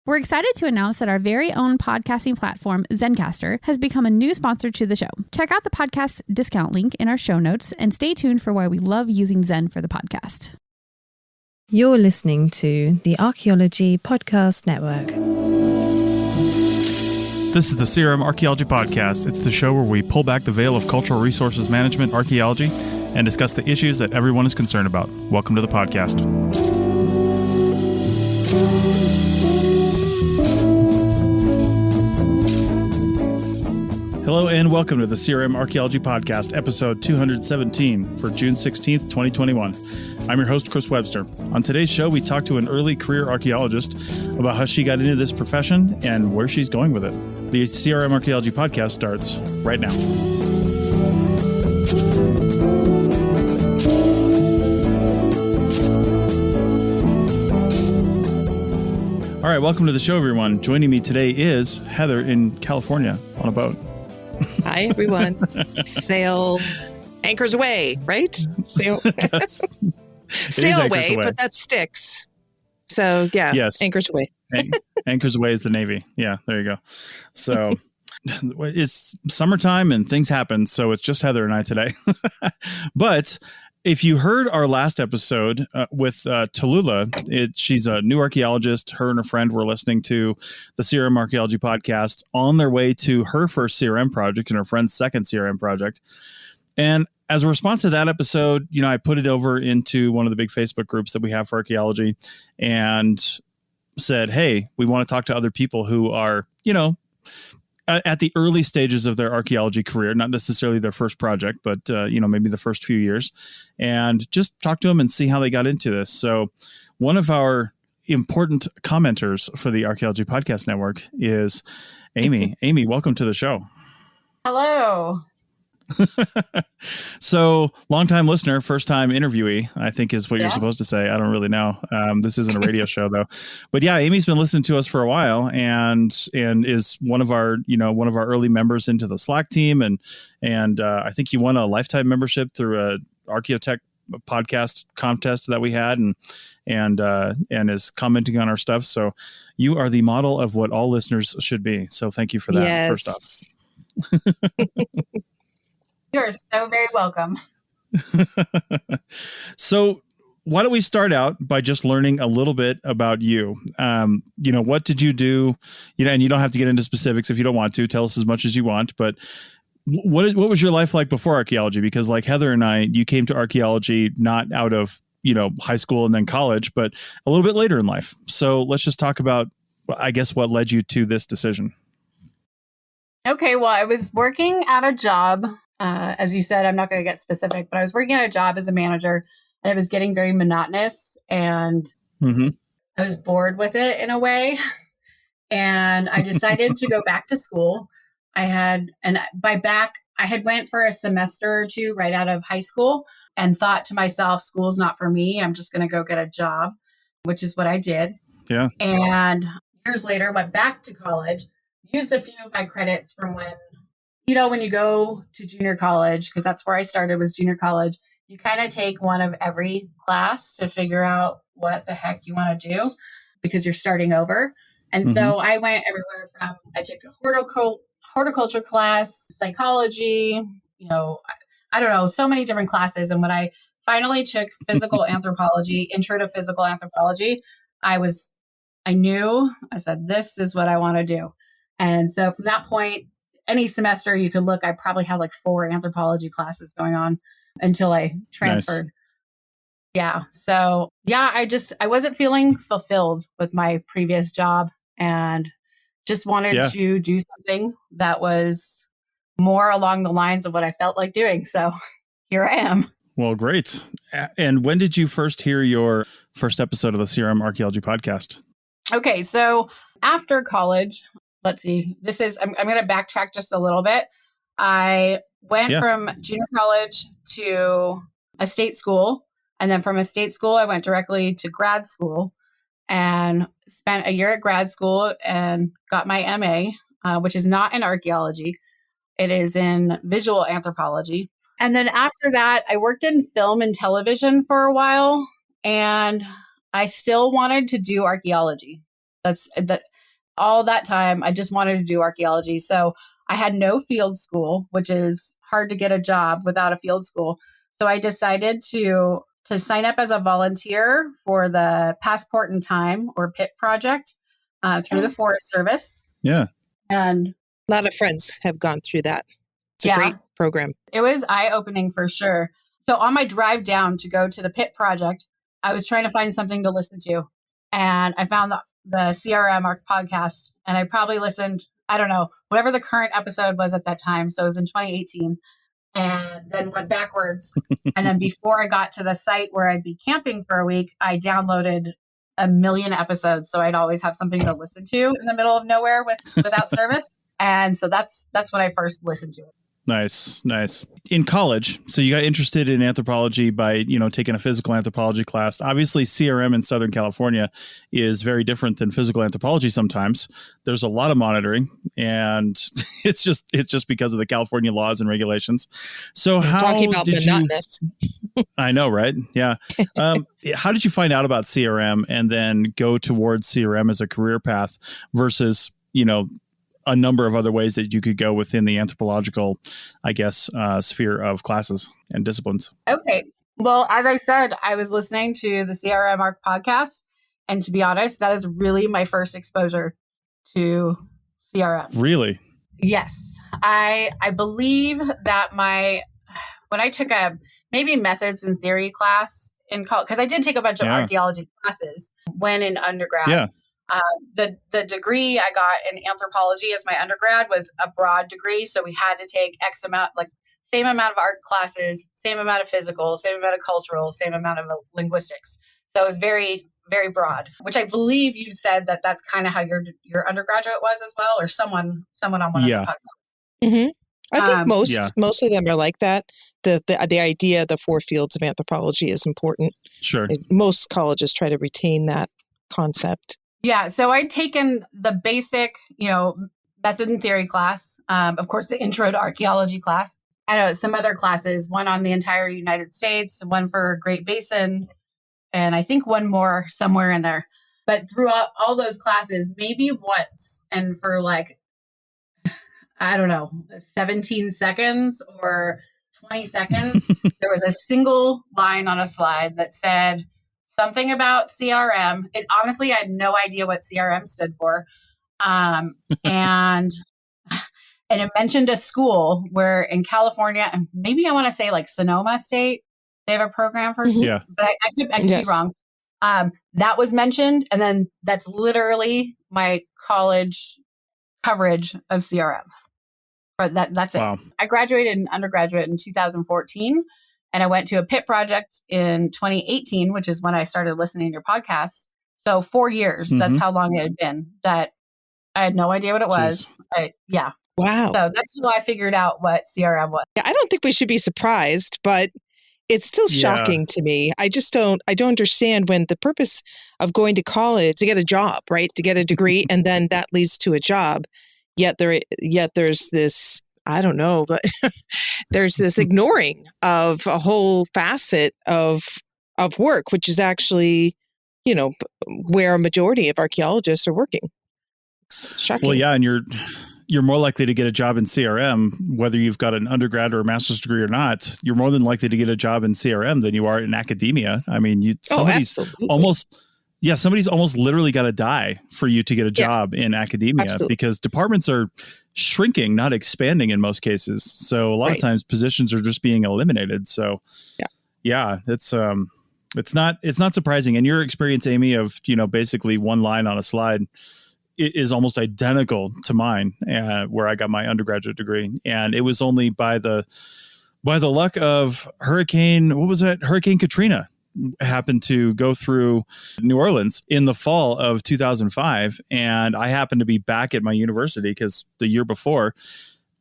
We're excited to announce that our very own podcasting platform, Zencastr, has become a new sponsor to the show. Check out the podcast's discount link in our show notes and stay tuned for why we love using Zen for the podcast. You're listening to the Archaeology Podcast Network. This is the CRM Archaeology Podcast. It's the show where we pull back the veil of cultural resources management, archaeology, and discuss the issues that everyone is concerned about. Welcome to the podcast. Hello and welcome to the CRM Archaeology Podcast, episode 217 for June 16th, 2021. I'm your host, Chris Webster. On today's show, we talk to an early career archaeologist about how she got into this profession and where she's going with it. The CRM Archaeology Podcast starts right now. All right, welcome to the show, everyone. Joining me today is Heather in California on a boat. Hi, everyone. Sail anchors away, right? Sail away, but that sticks. So, yeah, yes. Anchors away. Anchors away is the Navy. Yeah, there you go. So it's summertime and things happen. So it's just Heather and I today. But if you heard our last episode with Tallulah, she's a new archaeologist. Her and her friend were listening to the CRM Archaeology Podcast on their way to her first CRM project and her friend's second CRM project. And as a response to that episode, I put it over into one of the big Facebook groups that we have for archaeology and said, hey, we want to talk to other people who are, at the early stages of their archaeology career, not necessarily their first project, but, maybe the first few years, and just talk to them and see how they got into this. So one of our important commenters for the Archaeology Podcast Network is Amy. Amy, welcome to the show. Hello. So longtime listener, first time interviewee, I think is what You're supposed to say. I don't really know. This isn't a radio show though, but yeah, Amy's been listening to us for a while and is one of our early members into the Slack team. And I think you won a lifetime membership through a Archaeotech podcast contest that we had and is commenting on our stuff. So you are the model of what all listeners should be. So thank you for that. Yes. First off. You're so very welcome. So why don't we start out by just learning a little bit about you? What did you do? And you don't have to get into specifics if you don't want to. Tell us as much as you want. But what was your life like before archaeology? Because like Heather and I, you came to archaeology not out of high school and then college, but a little bit later in life. So let's just talk about, I guess, what led you to this decision. Okay, well, I was working at a job. As you said, I'm not going to get specific, but I was working at a job as a manager and it was getting very monotonous and I was bored with it in a way. And I decided to go back to school. I had went for a semester or two right out of high school and thought to myself, school's not for me. I'm just going to go get a job, which is what I did. Yeah. And years later, went back to college, used a few of my credits from when you go to junior college, because that's where I started, was junior college, you kind of take one of every class to figure out what the heck you want to do because you're starting over. And so I went everywhere from, I took a horticulture class, psychology, I don't know, so many different classes. And when I finally took physical anthropology, intro to physical anthropology, I said, this is what I want to do. And so from that point, any semester you could look, I probably had like 4 anthropology classes going on until I transferred. Nice. Yeah. So I wasn't feeling fulfilled with my previous job and just wanted to do something that was more along the lines of what I felt like doing. So here I am. Well, great. And when did you first hear your first episode of the CRM Archaeology Podcast? Okay. So after college, let's see, I'm going to backtrack just a little bit. I went from junior college to a state school. And then from a state school, I went directly to grad school and spent a year at grad school and got my MA, which is not in archaeology. It is in visual anthropology. And then after that, I worked in film and television for a while, and I still wanted to do archaeology. all that time, I just wanted to do archaeology. So I had no field school, which is hard to get a job without a field school. So I decided to sign up as a volunteer for the Passport in Time, or PIT project, through the Forest Service. Yeah. And a lot of friends have gone through that. It's a great program. It was eye-opening for sure. So on my drive down to go to the PIT project, I was trying to find something to listen to. And I found the CRM Arc podcast. And I probably listened, I don't know, whatever the current episode was at that time. So it was in 2018. And then went backwards. And then before I got to the site where I'd be camping for a week, I downloaded 1 million episodes. So I'd always have something to listen to in the middle of nowhere without service. And so that's when I first listened to it. Nice. In college, so you got interested in anthropology by, taking a physical anthropology class. Obviously, CRM in Southern California is very different than physical anthropology sometimes. There's a lot of monitoring, and it's just because of the California laws and regulations. So how talking about monotonous. I know, right? Yeah. How did you find out about CRM and then go towards CRM as a career path versus, a number of other ways that you could go within the anthropological, I guess, sphere of classes and disciplines? Okay. Well, as I said, I was listening to the CRM Arc podcast. And to be honest, that is really my first exposure to CRM. Really? Yes. I believe that when I took a maybe methods and theory class in college, because I did take a bunch of archaeology classes when in undergrad. Yeah. The degree I got in anthropology as my undergrad was a broad degree. So we had to take X amount, like same amount of art classes, same amount of physical, same amount of cultural, same amount of linguistics. So it was very, very broad, which I believe you said that's kind of how your undergraduate was as well, or someone on one of the podcasts. Mm-hmm. I think most of them are like that. The idea of the 4 fields of anthropology is important. Sure. Most colleges try to retain that concept. Yeah, so I'd taken the basic, method and theory class, of course, the intro to archaeology class, and some other classes, one on the entire United States, one for Great Basin, and I think one more somewhere in there. But throughout all those classes, maybe once, and for 17 seconds or 20 seconds, there was a single line on a slide that said something about CRM. Honestly, I had no idea what CRM stood for. And it mentioned a school where in California, and maybe I want to say Sonoma State, they have a program for, but I could be wrong. That was mentioned. And then that's literally my college coverage of CRM. But that's it. I graduated in undergraduate in 2014. And I went to a PIT project in 2018, which is when I started listening to your podcast. So 4 years, that's how long it had been that I had no idea what it was. Wow. So that's how I figured out what CRM was. Yeah, I don't think we should be surprised, but it's still shocking to me. I don't understand when the purpose of going to college to get a job, right? To get a degree, and then that leads to a job. Yet there's this, I don't know, but there's this ignoring of a whole facet of work, which is actually, where a majority of archaeologists are working. It's shocking. Well, yeah, and you're more likely to get a job in CRM, whether you've got an undergrad or a master's degree or not. You're more than likely to get a job in CRM than you are in academia. I mean, somebody's almost literally got to die for you to get a job in academia, because departments are shrinking, not expanding in most cases. So a lot of times positions are just being eliminated. So it's not surprising. And your experience, Amy, of, basically one line on a slide is almost identical to mine, where I got my undergraduate degree. And it was only by the luck of Hurricane Katrina happened to go through New Orleans in the fall of 2005. And I happened to be back at my university because the year before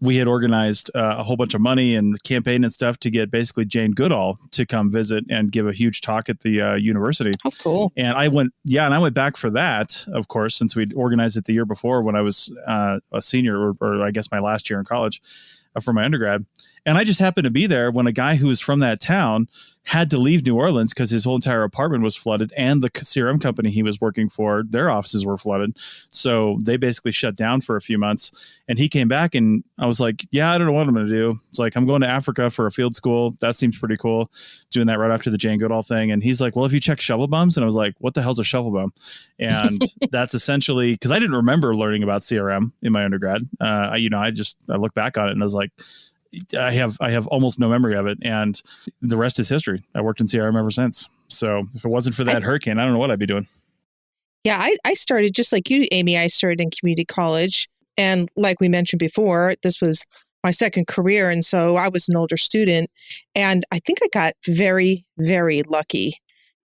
we had organized a whole bunch of money and campaign and stuff to get basically Jane Goodall to come visit and give a huge talk at the university. How cool. And I went back for that, of course, since we'd organized it the year before when I was a senior, or I guess my last year in college. for my undergrad. And I just happened to be there when a guy who was from that town had to leave New Orleans because his whole entire apartment was flooded, and the CRM company he was working for, their offices were flooded. So they basically shut down for a few months. And he came back, and I was like, yeah, I don't know what I'm going to do. It's like, I'm going to Africa for a field school. That seems pretty cool. Doing that right after the Jane Goodall thing. And he's like, well, if you check shovel bums. And I was like, what the hell's a shovel bum? And that's essentially, because I didn't remember learning about CRM in my undergrad. I look back on it and I was like, I have almost no memory of it, and the rest is history. I worked in CRM ever since. So if it wasn't for that hurricane, I don't know what I'd be doing. Yeah, I started just like you, Amy. I started in community college, and like we mentioned before, this was my second career, and so I was an older student, and I think I got very, very lucky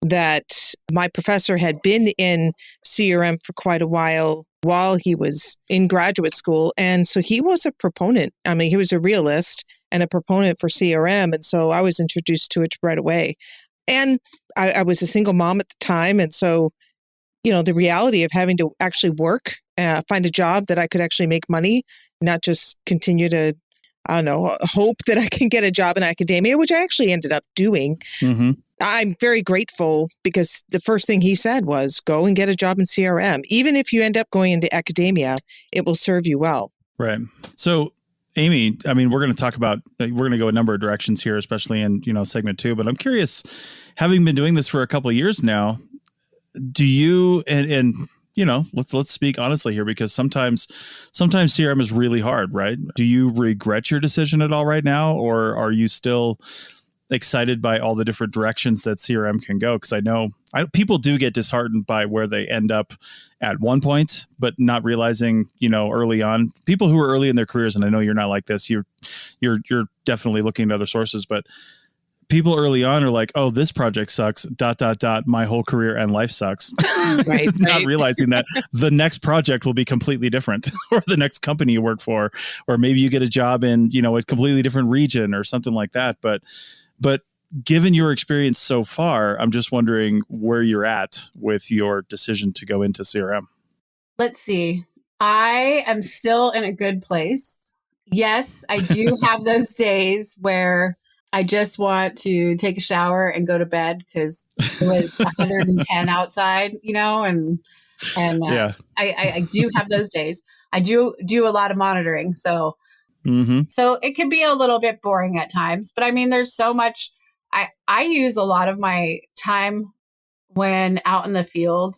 that my professor had been in CRM for quite a while he was in graduate school. And so he was a proponent. I mean, he was a realist and a proponent for CRM. And so I was introduced to it right away. And I was a single mom at the time. And so, the reality of having to actually work, find a job that I could actually make money, not just continue to, I don't know, hope that I can get a job in academia, which I actually ended up doing. Mm-hmm. I'm very grateful because the first thing he said was go and get a job in CRM. Even if you end up going into academia, it will serve you well. Right. So, Amy, I mean, we're going to go a number of directions here, especially in, segment 2, but I'm curious, having been doing this for a couple of years now, do you, and let's speak honestly here, because sometimes CRM is really hard, right? Do you regret your decision at all right now, or are you still excited by all the different directions that CRM can go? Because I know people do get disheartened by where they end up at one point, but not realizing, early on, people who are early in their careers, and I know you're not like this, you're definitely looking at other sources, but people early on are like, oh, this project sucks, ... my whole career and life sucks. Right. Not realizing that the next project will be completely different, or the next company you work for, or maybe you get a job in, a completely different region or something like that. But given your experience so far, I'm just wondering where you're at with your decision to go into CRM. Let's see. I am still in a good place. Yes, I do have those days where I just want to take a shower and go to bed because it was 110 outside, and yeah. I do have those days. I do a lot of monitoring. So it can be a little bit boring at times, but I mean, there's so much. I use a lot of my time when out in the field,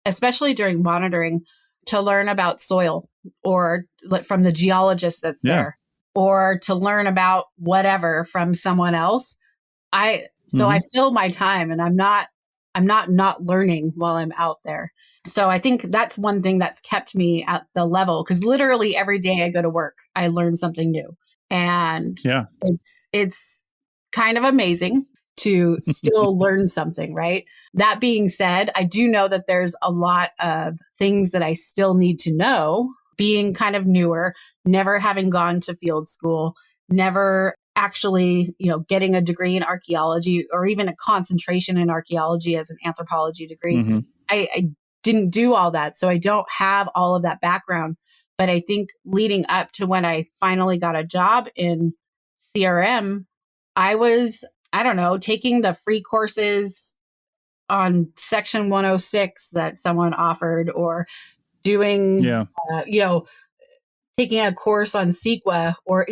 especially during monitoring, to learn about soil, or from the geologist that's there, or to learn about whatever from someone else. I fill my time, and I'm not learning while I'm out there. So I think that's one thing that's kept me at the level, because literally every day I go to work, I learn something new. And it's kind of amazing to still learn something, right? That being said, I do know that there's a lot of things that I still need to know, being kind of newer, never having gone to field school, never actually, getting a degree in archaeology, or even a concentration in archaeology as an anthropology degree. I didn't do all that. So I don't have all of that background. But I think leading up to when I finally got a job in CRM, I was, taking the free courses on Section 106 that someone offered, or doing, taking a course on CEQA, or,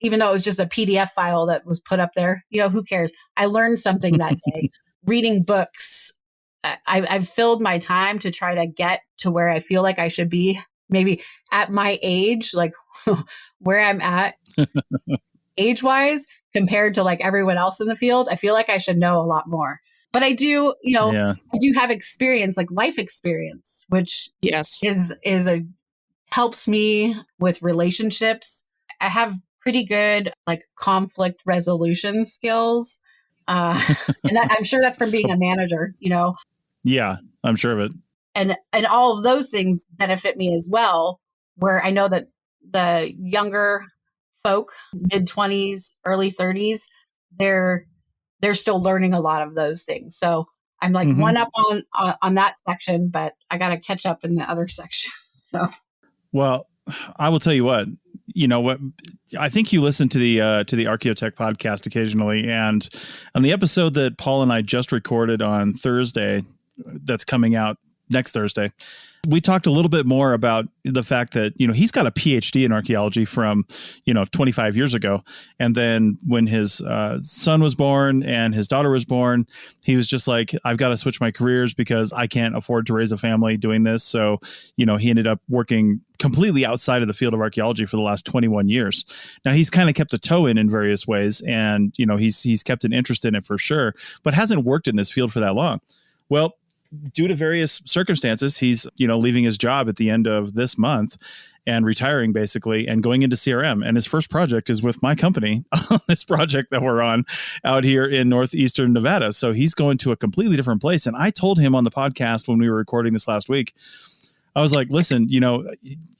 even though it was just a PDF file that was put up there, who cares? I learned something that day. Reading books. I've filled my time to try to get to where I feel like I should be, maybe at my age, like where I'm at age-wise compared to like everyone else in the field. I feel like I should know a lot more. But I do, I do have experience, like life experience, which helps me with relationships. I have pretty good like conflict resolution skills. And I'm sure that's from being a manager, Yeah, I'm sure of it. And all of those things benefit me as well, where I know that the younger folk, mid-20s, early 30s, they're still learning a lot of those things. So I'm like one up on that section, but I got to catch up in the other section. So, well, I will tell you what, you know what, I think you listen to the Archaeotech podcast occasionally, and on the episode that Paul and I just recorded on Thursday, that's coming out next Thursday, we talked a little bit more about the fact that, you know, he's got a PhD in archaeology from, 25 years ago. And then when his son was born and his daughter was born, he was just like, I've got to switch my careers because I can't afford to raise a family doing this. So, he ended up working completely outside of the field of archaeology for the last 21 years. Now, he's kind of kept a toe in various ways, and, he's kept an interest in it for sure, but hasn't worked in this field for that long. Well, due to various circumstances, he's, leaving his job at the end of this month and retiring basically and going into CRM. And his first project is with my company on this project that we're on out here in northeastern Nevada. So he's going to a completely different place. And I told him on the podcast when we were recording this last week, I was like, listen,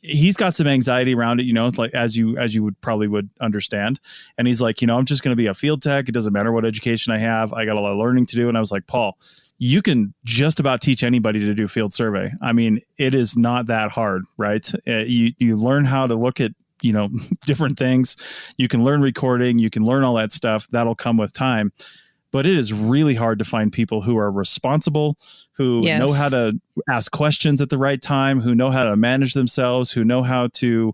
he's got some anxiety around it, it's like, as you would understand. And he's like, I'm just going to be a field tech. It doesn't matter what education I have. I got a lot of learning to do. And I was like, Paul, you can just about teach anybody to do field survey. I mean, it is not that hard, right? You learn how to look at, different things. You can learn recording. You can learn all that stuff. That'll come with time. But it is really hard to find people who are responsible, who know how to ask questions at the right time, who know how to manage themselves, who know how to,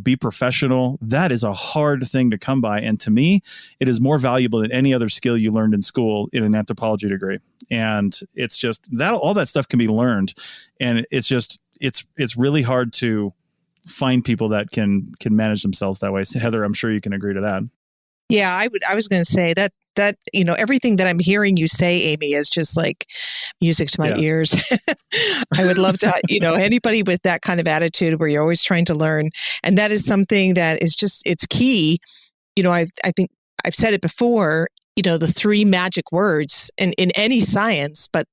be professional. That is a hard thing to come by. And to me, it is more valuable than any other skill you learned in school in an anthropology degree. And it's just that all that stuff can be learned. And it's just, it's really hard to find people that can manage themselves that way. So Heather, I'm sure you can agree to that. Yeah, I was going to say that, everything that I'm hearing you say, Amy, is just like music to my ears. I would love to, anybody with that kind of attitude where you're always trying to learn. And that is something that is just, it's key. I think I've said it before, the three magic words in any science, but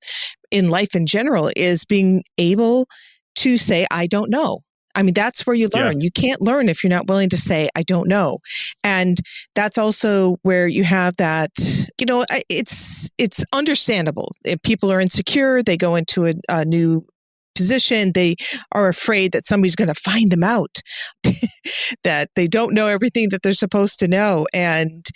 in life in general, is being able to say, I don't know. I mean, that's where you learn. Yeah. You can't learn if you're not willing to say, I don't know. And that's also where you have that, it's understandable. If people are insecure, they go into a new position, they are afraid that somebody's going to find them out, that they don't know everything that they're supposed to know. And,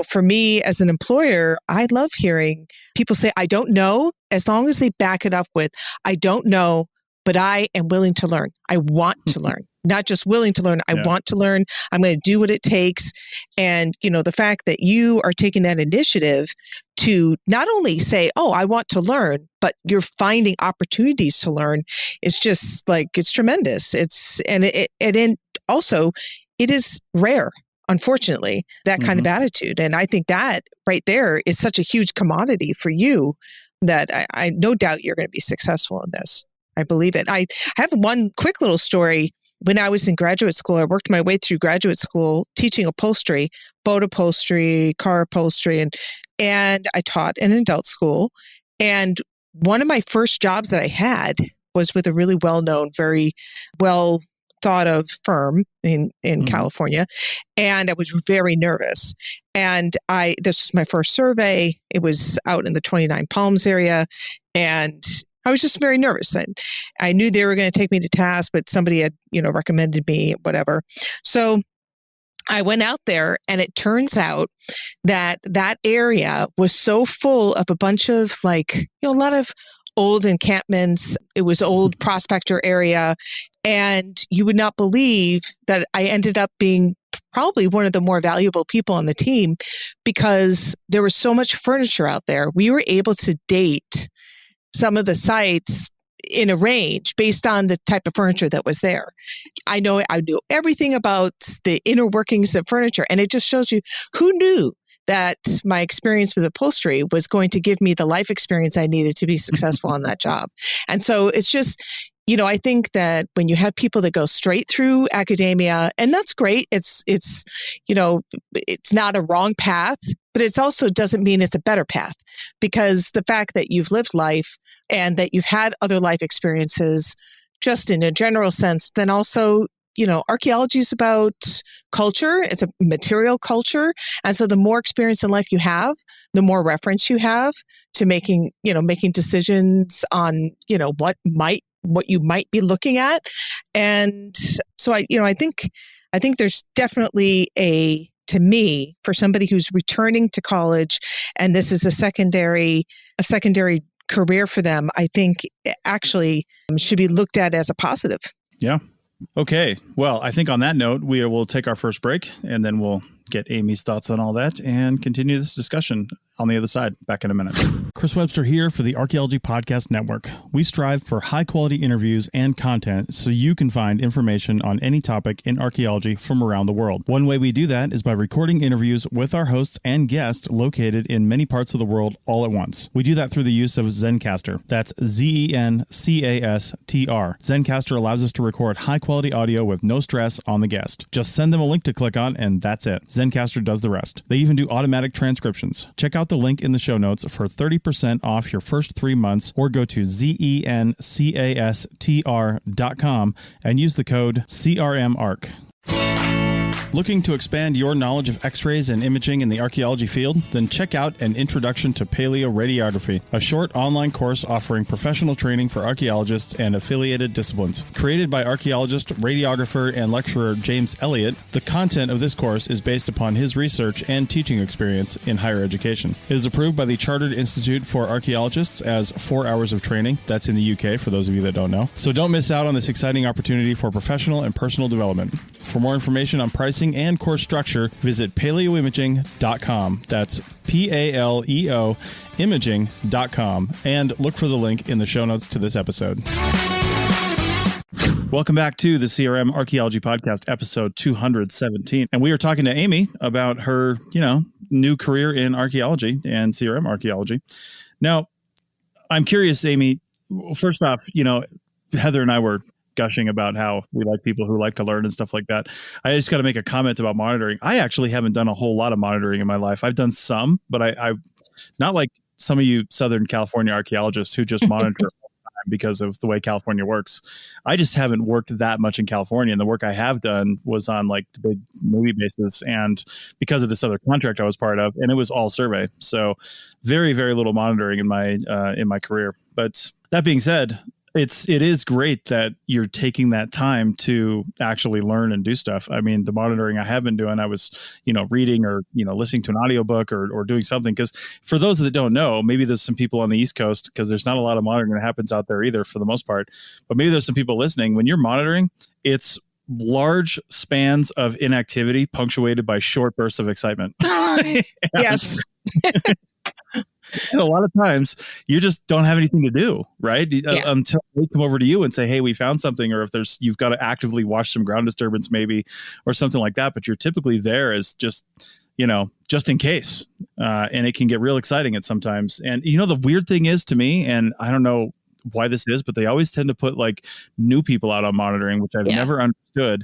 for me as an employer, I love hearing people say, I don't know, as long as they back it up with, I don't know, but I am willing to learn. I want to learn, not just willing to learn. I want to learn. I'm going to do what it takes. And, the fact that you are taking that initiative to not only say, oh, I want to learn, but you're finding opportunities to learn is just like, it's tremendous. And also it is rare, unfortunately, that kind of attitude. And I think that right there is such a huge commodity for you that I no doubt you're going to be successful in this. I believe it. I have one quick little story. When I was in graduate school, I worked my way through graduate school teaching upholstery, boat upholstery, car upholstery, and I taught in an adult school. And one of my first jobs that I had was with a really well-known, very well thought of firm in California. And I was very nervous. And this was my first survey. It was out in the 29 Palms area. And I was just very nervous. And I knew they were going to take me to task, but somebody had, recommended me, whatever. So I went out there, and it turns out that area was so full of a bunch of a lot of old encampments. It was old prospector area. And you would not believe that I ended up being probably one of the more valuable people on the team because there was so much furniture out there. We were able to date some of the sites in a range based on the type of furniture that was there. I knew everything about the inner workings of furniture. And it just shows you who knew that my experience with upholstery was going to give me the life experience I needed to be successful on that job. And so it's just, I think that when you have people that go straight through academia, and that's great, it's not a wrong path, but it also doesn't mean it's a better path, because the fact that you've lived life and that you've had other life experiences just in a general sense, then also, archaeology is about culture. It's a material culture. And so the more experience in life you have, the more reference you have to making decisions on, what you might be looking at. And so I think I think there's definitely to me, for somebody who's returning to college and this is a secondary career for them, I think it actually should be looked at as a positive. Yeah. Okay. Well, I think on that note, we will take our first break and then we'll get Amy's thoughts on all that and continue this discussion on the other side. Back in a minute. Chris Webster here for the Archaeology Podcast Network. We strive for high quality interviews and content so you can find information on any topic in archaeology from around the world. One way we do that is by recording interviews with our hosts and guests located in many parts of the world all at once. We do that through the use of Zencastr. That's Zencastr. Zencastr allows us to record high quality audio with no stress on the guest. Just send them a link to click on and that's it. Zencastr does the rest. They even do automatic transcriptions. Check out the link in the show notes for 30% off your first 3 months or go to zencastr.com and use the code CRMARC. Looking to expand your knowledge of X-rays and imaging in the archaeology field? Then check out An Introduction to Paleoradiography, a short online course offering professional training for archaeologists and affiliated disciplines. Created by archaeologist, radiographer, and lecturer James Elliott, the content of this course is based upon his research and teaching experience in higher education. It is approved by the Chartered Institute for Archaeologists as 4 hours of training. That's in the UK, for those of you that don't know. So don't miss out on this exciting opportunity for professional and personal development. For more information on pricing and course structure, visit paleoimaging.com. That's PALEO imaging.com, and look for the link in the show notes to this episode. Welcome back to the CRM Archaeology Podcast, episode 217. And we are talking to Amy about her, new career in archaeology and CRM archaeology. Now, I'm curious, Amy, first off, Heather and I were gushing about how we like people who like to learn and stuff like that. I just got to make a comment about monitoring. I actually haven't done a whole lot of monitoring in my life. I've done some, but I not like some of you Southern California archaeologists who just monitor all the time because of the way California works. I just haven't worked that much in California, and the work I have done was on like the big movie bases, and because of this other contract I was part of, and it was all survey. So very, very little monitoring in my career. But that being said, it is great that you're taking that time to actually learn and do stuff. I mean, the monitoring I have been doing, I was, reading or, listening to an audiobook or doing something. Because for those that don't know, maybe there's some people on the East Coast, because there's not a lot of monitoring that happens out there either for the most part. But maybe there's some people listening. When you're monitoring, it's large spans of inactivity punctuated by short bursts of excitement. Yes. And a lot of times you just don't have anything to do, right? Yeah. Until they come over to you and say, hey, we found something, or if you've got to actively watch some ground disturbance maybe, or something like that. But you're typically there as just in case. And it can get real exciting at sometimes. And, the weird thing is to me, and I don't know why this is, but they always tend to put like new people out on monitoring, which I've never understood,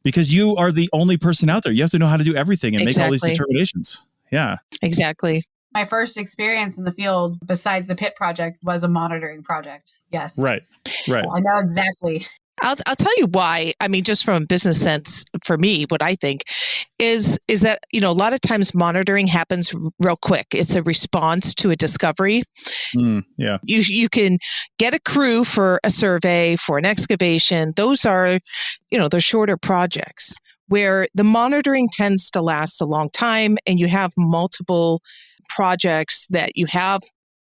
because you are the only person out there. You have to know how to do everything and make all these determinations. Yeah, exactly. My first experience in the field, besides the pit project, was a monitoring project. Yes. Right. I know exactly. I'll tell you why. I mean, just from a business sense, for me, what I think is that, a lot of times monitoring happens real quick. It's a response to a discovery. Yeah. You can get a crew for a survey, for an excavation. Those are, they're shorter projects, where the monitoring tends to last a long time, and you have multiple projects that you have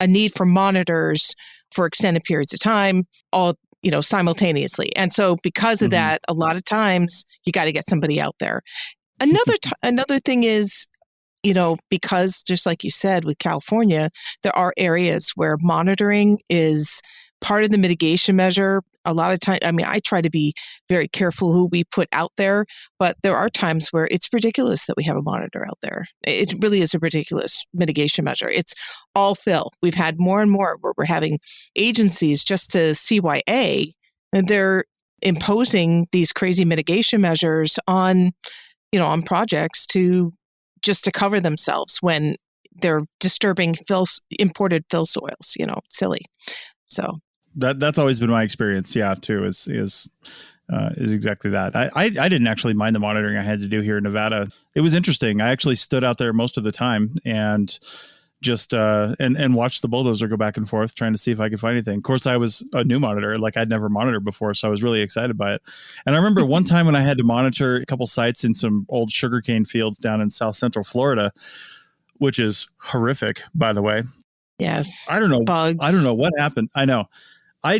a need for monitors for extended periods of time, all simultaneously. And so because of that, a lot of times you got to get somebody out there. Another thing is, because just like you said with California, there are areas where monitoring is part of the mitigation measure. A lot of time, I try to be very careful who we put out there, but there are times where it's ridiculous that we have a monitor out there. It really is a ridiculous mitigation measure. It's all fill. We've had more and more where we're having agencies just to CYA, and they're imposing these crazy mitigation measures on projects to cover themselves when they're disturbing imported fill soils. Silly. So. That's always been my experience, too, is exactly that. I didn't actually mind the monitoring I had to do here in Nevada. It was interesting. I actually stood out there most of the time and just and watch the bulldozer go back and forth trying to see if I could find anything. Of course, I was a new monitor, like I'd never monitored before, so I was really excited by it. And I remember one time when I had to monitor a couple sites in some old sugarcane fields down in South Central Florida, which is horrific, by the way. Yes. I don't know. Bugs. I don't know what happened. I know. We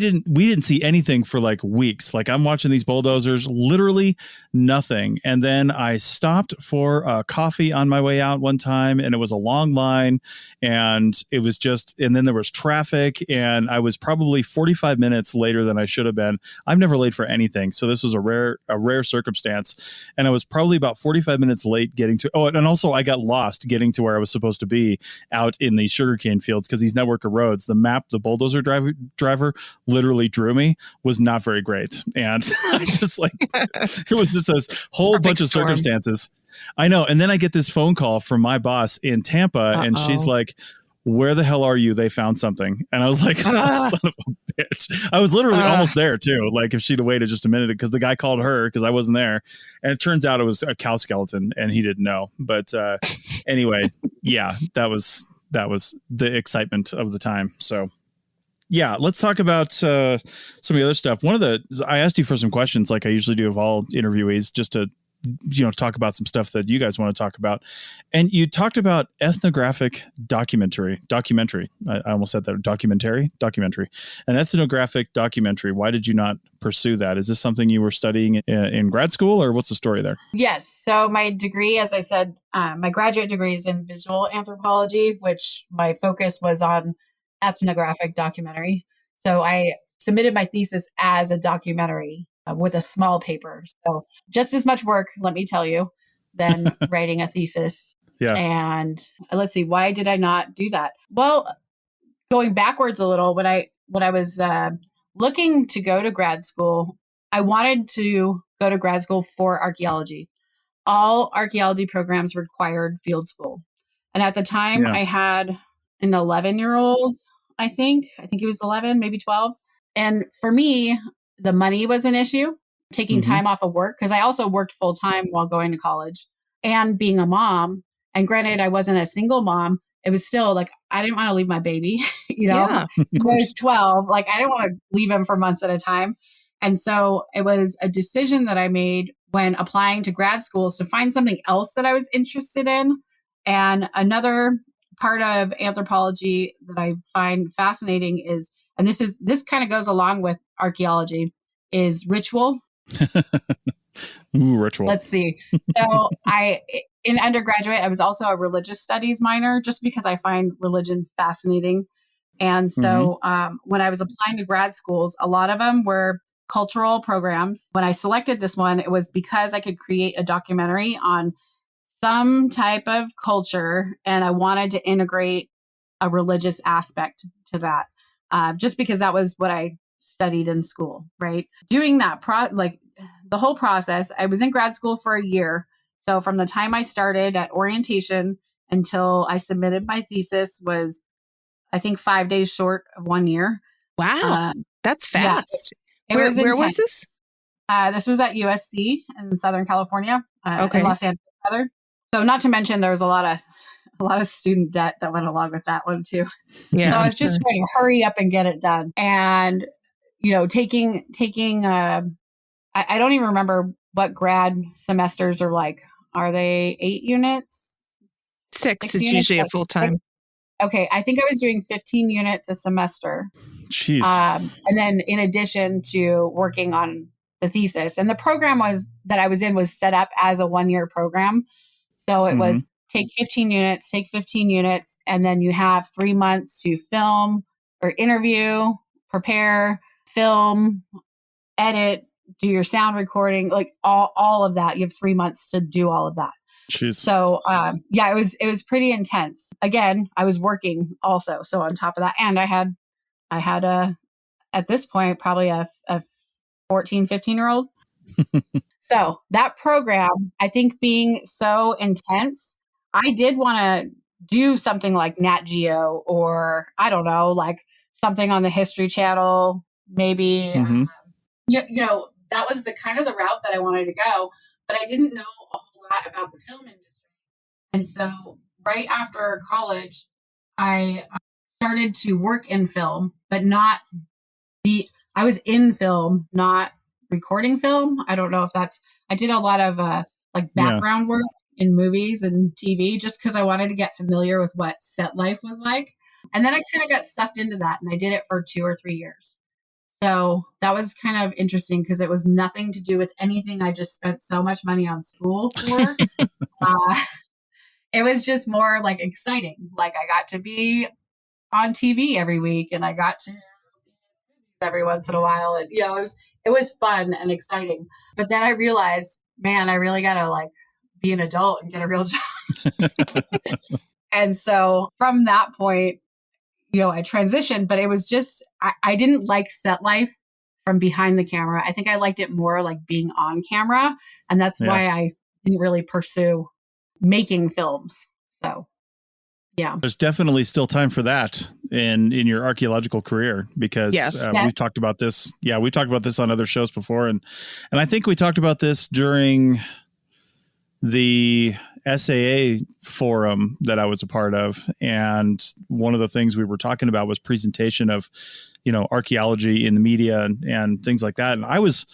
didn't see anything for like weeks. Like I'm watching these bulldozers, literally nothing. And then I stopped for a coffee on my way out one time, and it was a long line, and it was and then there was traffic, and I was probably 45 minutes later than I should have been. I'm never late for anything. So this was a rare circumstance. And I was probably about 45 minutes late getting to, and also I got lost getting to where I was supposed to be out in the sugarcane fields, because these network of roads, the map, the bulldozer driver literally drew me, was not very great. And I just like, it was just a whole bunch of circumstances. I know. And then I get this phone call from my boss in Tampa, and she's like, where the hell are you? They found something. And I was like, oh, son of a bitch. I was literally almost there too. Like if she'd have waited just a minute, because the guy called her because I wasn't there. And it turns out it was a cow skeleton, and he didn't know. But anyway, yeah, that was the excitement of the time. So yeah, let's talk about some of the other stuff. I asked you for some questions, like I usually do of all interviewees, just to talk about some stuff that you guys want to talk about. And you talked about ethnographic documentary. I almost said that. Documentary, an ethnographic documentary. Why did you not pursue that? Is this something you were studying in grad school, or what's the story there? Yes. So my degree, as I said, my graduate degree is in visual anthropology, which my focus was on ethnographic documentary. So I submitted my thesis as a documentary with a small paper. So just as much work, let me tell you, than writing a thesis. Yeah. And let's see, why did I not do that? Well, going backwards a little, when I was looking to go to grad school, I wanted to go to grad school for archaeology. All archaeology programs required field school. And at the time, I had an 11-year-old, I think he was 11, maybe 12. And for me, the money was an issue, taking time off of work, because I also worked full time while going to college, and being a mom. And granted, I wasn't a single mom. It was still like, I didn't want to leave my baby, Yeah, I was 12. Like, I didn't want to leave him for months at a time. And so it was a decision that I made when applying to grad schools to find something else that I was interested in. And another part of anthropology that I find fascinating is, and this kind of goes along with archaeology, is ritual. Ooh, ritual. Let's see. So in undergraduate, I was also a religious studies minor, just because I find religion fascinating. And so when I was applying to grad schools, a lot of them were cultural programs. When I selected this one, it was because I could create a documentary on some type of culture, and I wanted to integrate a religious aspect to that, just because that was what I studied in school, right? Doing that, the whole process, I was in grad school for a year. So from the time I started at orientation until I submitted my thesis was, I think, 5 days short of 1 year. Wow, that's fast. Yeah, where was this? This was at USC in Southern California, Okay. in Los Angeles, rather. So not to mention, there was a lot of student debt that went along with that one too. Yeah, so I was just trying to hurry up and get it done. And, taking, I don't even remember what grad semesters are like. Are they 8 units? 6 is usually a full time. Okay. I think I was doing 15 units a semester. Jeez. And then in addition to working on the thesis, and the program that I was in was set up as a 1-year program. So it was take 15 units, and then you have 3 months to film or interview, prepare, film, edit, do your sound recording, like all of that. You have 3 months to do all of that. Jeez. So it was pretty intense. Again, I was working also. So on top of that, and I had at this point, probably a 14, 15-year-old. So that program, I think, being so intense, I did want to do something like Nat Geo, or I don't know, like something on the History Channel, maybe. That was the kind of the route that I wanted to go, but I didn't know a whole lot about the film industry. And so right after college, I started to work in film, but I was in film, not recording film. I don't know if I did a lot of like Yeah. background work in movies and TV just because I wanted to get familiar with what set life was like. And then I kind of got sucked into that and I did it for 2 or 3 years. So that was kind of interesting because it was nothing to do with anything I just spent so much money on school for. It was just more like exciting. Like I got to be on TV every week and I got to every once in a while. And, it was fun and exciting. But then I realized, man, I really got to like be an adult and get a real job. And so from that point, I transitioned, but it was just, I didn't like set life from behind the camera. I think I liked it more like being on camera. And that's why I didn't really pursue making films. So, yeah. There's definitely still time for that in your archaeological career because we've talked about this. Yeah, we talked about this on other shows before. And I think we talked about this during the SAA forum that I was a part of. And one of the things we were talking about was presentation of, archaeology in the media and things like that. And I was,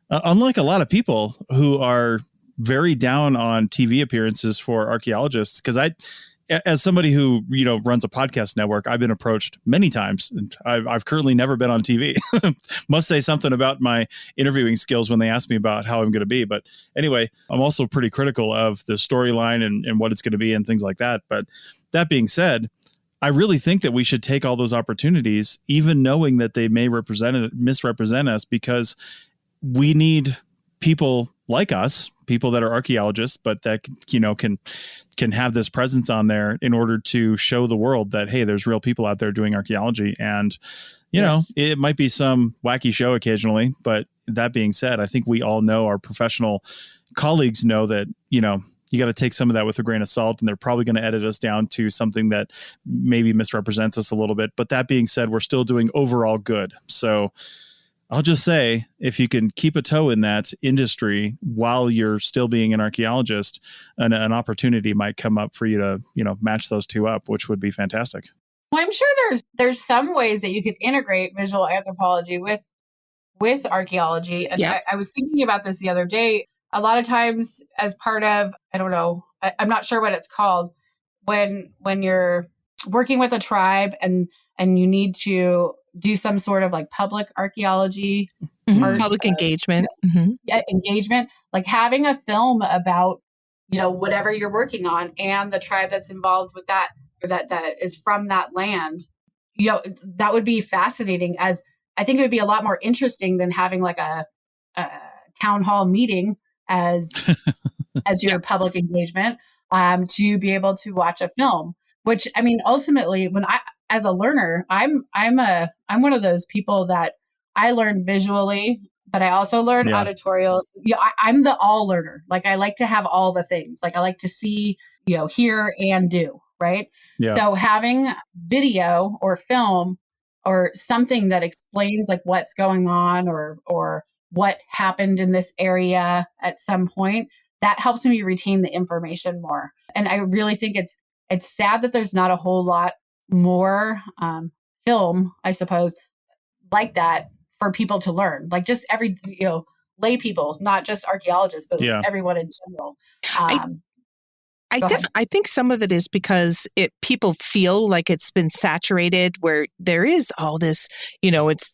unlike a lot of people who are very down on TV appearances for archaeologists, because as somebody who, runs a podcast network, I've been approached many times. And I've currently never been on TV. Must say something about my interviewing skills when they ask me about how I'm going to be. But anyway, I'm also pretty critical of the storyline and what it's going to be and things like that. But that being said, I really think that we should take all those opportunities, even knowing that they may misrepresent us, because we need people like us, people that are archaeologists, but that, can have this presence on there in order to show the world that, hey, there's real people out there doing archaeology. And, it might be some wacky show occasionally, but that being said, I think we all know, our professional colleagues know that, you got to take some of that with a grain of salt, and they're probably going to edit us down to something that maybe misrepresents us a little bit. But that being said, we're still doing overall good. So I'll just say, if you can keep a toe in that industry while you're still being an archaeologist, an opportunity might come up for you to, match those two up, which would be fantastic. Well, I'm sure there's some ways that you could integrate visual anthropology with archaeology. And I was thinking about this the other day. A lot of times as part of, I don't know, I'm not sure what it's called, when you're working with a tribe and you need to do some sort of like public archaeology, public engagement, engagement, like having a film about, whatever you're working on and the tribe that's involved with that, or that is from that land, that would be fascinating. As I think it would be a lot more interesting than having like a town hall meeting as your public engagement, to be able to watch a film, which, I mean, ultimately as a learner, I'm one of those people that I learn visually, but I also learn auditorial. I'm the all learner. Like I like to have all the things. Like I like to see, hear and do, right? Yeah. So having video or film or something that explains like what's going on or what happened in this area at some point, that helps me retain the information more. And I really think it's sad that there's not a whole lot more film, I suppose, like that for people to learn. Like just every, lay people, not just archaeologists, but everyone in general. I think some of it is because people feel like it's been saturated, where there is all this, it's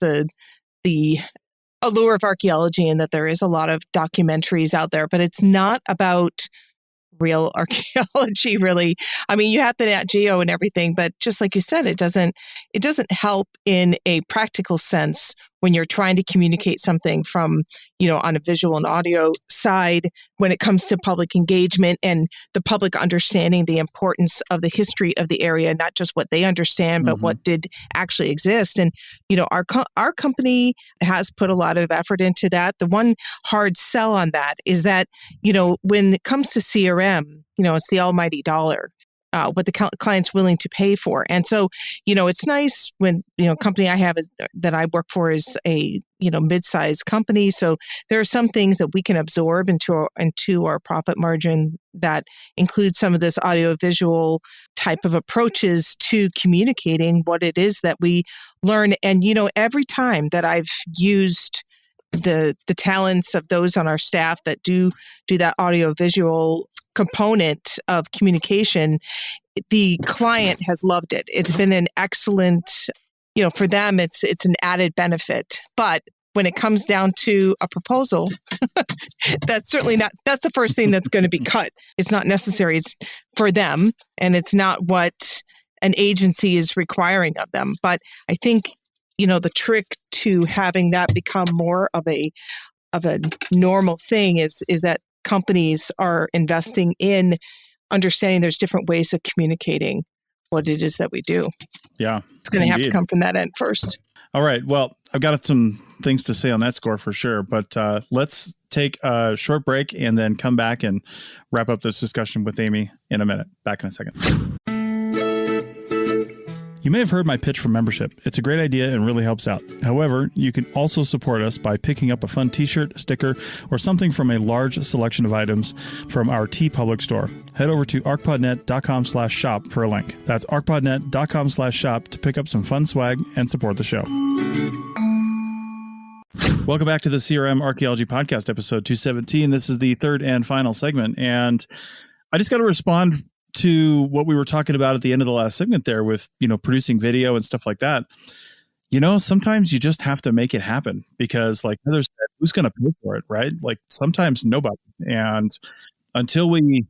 the allure of archaeology, and that there is a lot of documentaries out there, but it's not about real archaeology, really. I mean, you have the Nat Geo and everything, but just like you said, it doesn't help in a practical sense when you're trying to communicate something from, on a visual and audio side, when it comes to public engagement and the public understanding the importance of the history of the area, not just what they understand, but what did actually exist. And, our company has put a lot of effort into that. The one hard sell on that is that, when it comes to CRM, it's the almighty dollar. What the client's willing to pay for. And so, it's nice when, company I have that I work for is a mid-sized company. So there are some things that we can absorb into our profit margin that include some of this audiovisual type of approaches to communicating what it is that we learn. And, every time that I've used the talents of those on our staff that do that audiovisual component of communication, the client has loved it. It's been an excellent, for them, it's an added benefit. But when it comes down to a proposal, that's the first thing that's going to be cut. It's not necessary. It's for them, and it's not what an agency is requiring of them. But I think, the trick to having that become more of a normal thing is that companies are investing in understanding there's different ways of communicating what it is that we do. Yeah. It's going to have to come from that end first. All right. Well, I've got some things to say on that score for sure, but let's take a short break and then come back and wrap up this discussion with Amy in a minute. Back in a second. You may have heard my pitch for membership. It's a great idea and really helps out. However, you can also support us by picking up a fun t-shirt, sticker, or something from a large selection of items from our TeePublic store. Head over to ArchPodNet.com/shop for a link. That's ArchPodNet.com/shop to pick up some fun swag and support the show. Welcome back to the CRM Archaeology Podcast, episode 217. This is the third and final segment, and I just got to respond to what we were talking about at the end of the last segment there with, producing video and stuff like that. Sometimes you just have to make it happen because, like Heather said, who's going to pay for it, right? Like sometimes nobody. And until we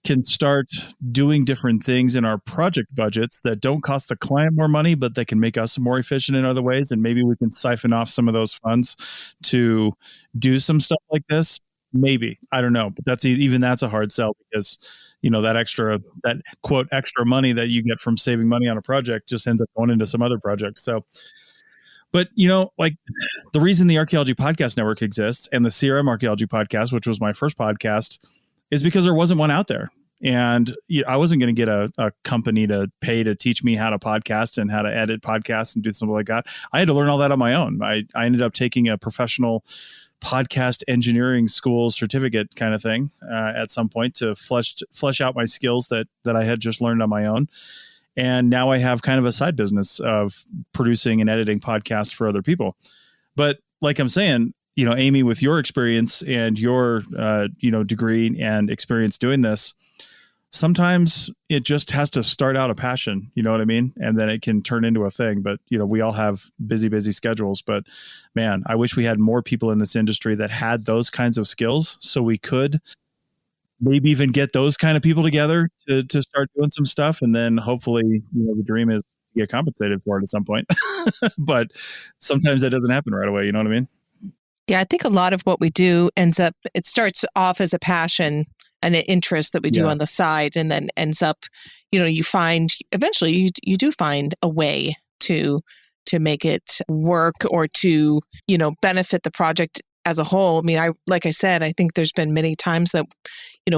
can start doing different things in our project budgets that don't cost the client more money, but that can make us more efficient in other ways, and maybe we can siphon off some of those funds to do some stuff like this. Maybe, I don't know, but that's a hard sell because, that quote extra money that you get from saving money on a project just ends up going into some other project. So, but like the reason the Archaeology Podcast Network exists and the CRM Archaeology Podcast, which was my first podcast, is because there wasn't one out there. And I wasn't going to get a company to pay to teach me how to podcast and how to edit podcasts and do something like that. I had to learn all that on my own. I ended up taking a professional podcast engineering school certificate kind of thing at some point to flesh out my skills that I had just learned on my own. And now I have kind of a side business of producing and editing podcasts for other people. But like I'm saying, Amy, with your experience and your, degree and experience doing this, sometimes it just has to start out a passion, you know what I mean? And then it can turn into a thing. But, we all have busy schedules. But man, I wish we had more people in this industry that had those kinds of skills so we could maybe even get those kind of people together to start doing some stuff. And then hopefully, the dream is to get compensated for it at some point. But sometimes that doesn't happen right away. You know what I mean? Yeah, I think a lot of what we do it starts off as a passion and an interest that we do on the side, and then ends up, you find eventually you do find a way to make it work or to, benefit the project as a whole. I mean, like I said, I think there's been many times that,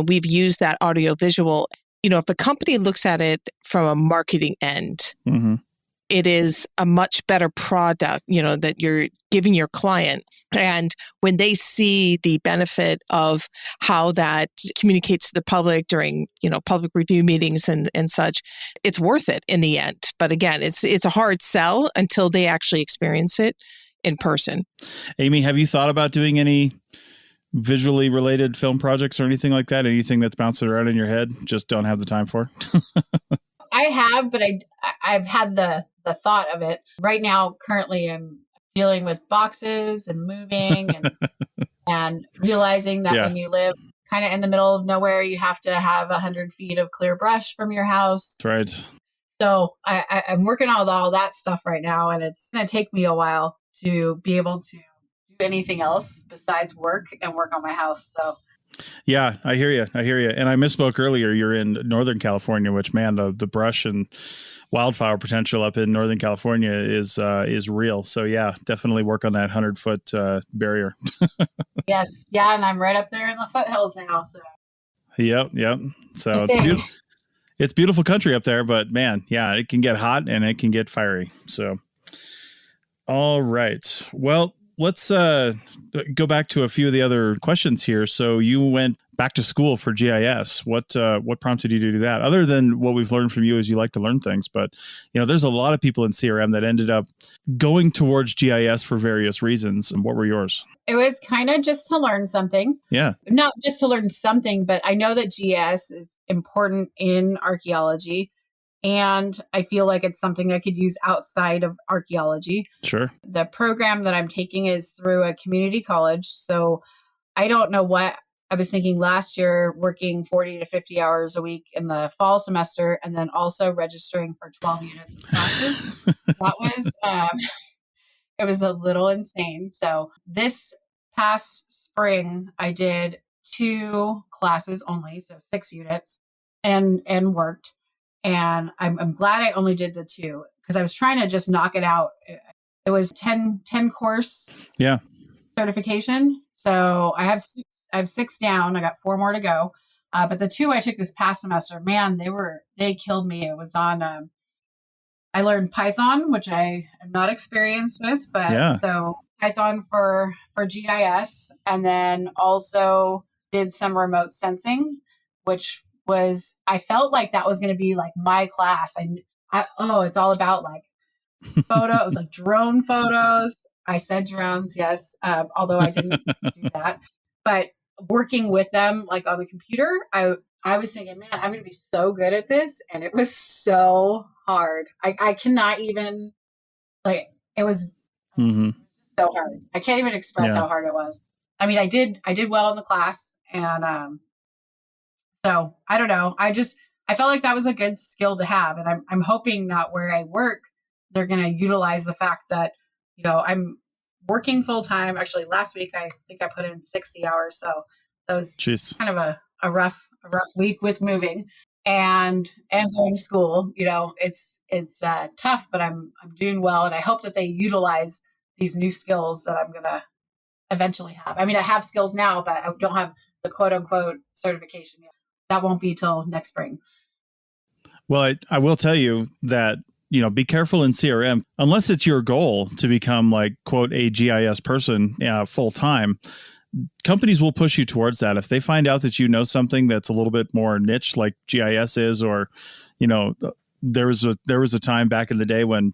we've used that audio visual. If a company looks at it from a marketing end, mm-hmm. It is a much better product, that you're giving your client. And when they see the benefit of how that communicates to the public during, public review meetings and such, it's worth it in the end. But again, it's a hard sell until they actually experience it in person. Amy, have you thought about doing any visually related film projects or anything like that? Anything that's bouncing around in your head, just don't have the time for? I have, but I've had the thought of it. Right now, currently, I'm dealing with boxes and moving and realizing that when you live kind of in the middle of nowhere, you have to have 100 feet of clear brush from your house. That's right. So I'm working on all that stuff right now, and it's going to take me a while to be able to do anything else besides work and work on my house. So. Yeah, I hear you. And I misspoke earlier. You're in Northern California, which, man, the brush and wildfire potential up in Northern California is real. So yeah, definitely work on that 100-foot barrier. Yes. Yeah. And I'm right up there in the foothills now. So. Yep. So it's beautiful. It's beautiful country up there, but man, yeah, it can get hot and it can get fiery. So, all right. Well, let's go back to a few of the other questions here. So you went back to school for GIS. What prompted you to do that? Other than what we've learned from you is you like to learn things, but there's a lot of people in CRM that ended up going towards GIS for various reasons. And what were yours? It was kind of just to learn something. Yeah. Not just to learn something, but I know that GIS is important in archaeology. And I feel like it's something I could use outside of archaeology. Sure. The program that I'm taking is through a community college. So I don't know what I was thinking last year, working 40 to 50 hours a week in the fall semester, and then also registering for 12 units of classes. That was, it was a little insane. So this past spring, I did 2 classes only, so 6 units, and worked. And I'm glad I only did the 2 because I was trying to just knock it out. It was 10 course certification. So I have 6 down. I got 4 more to go. But the 2 I took this past semester, man, they killed me. It was on, I learned Python, which I am not experienced with, but so Python for GIS, and then also did some remote sensing, which I felt like that was going to be like my class. It's all about like photos, like drone photos. I said drones, yes, although I didn't do that. But working with them, like on the computer, I was thinking, man, I'm going to be so good at this. And it was so hard. I cannot even, like, it was so hard. I can't even express how hard it was. I mean, I did well in the class. And so I don't know. I felt like that was a good skill to have. And I'm hoping that where I work, they're going to utilize the fact that, I'm working full time. Actually, last week, I think I put in 60 hours. So that was kind of a rough week with moving and going to school. It's tough, but I'm doing well. And I hope that they utilize these new skills that I'm going to eventually have. I mean, I have skills now, but I don't have the quote unquote certification yet. That won't be till next spring. Well, I will tell you that, be careful in CRM, unless it's your goal to become like, quote, a GIS person full time. Companies will push you towards that. If they find out that you know something that's a little bit more niche like GIS is, or, there was a time back in the day when,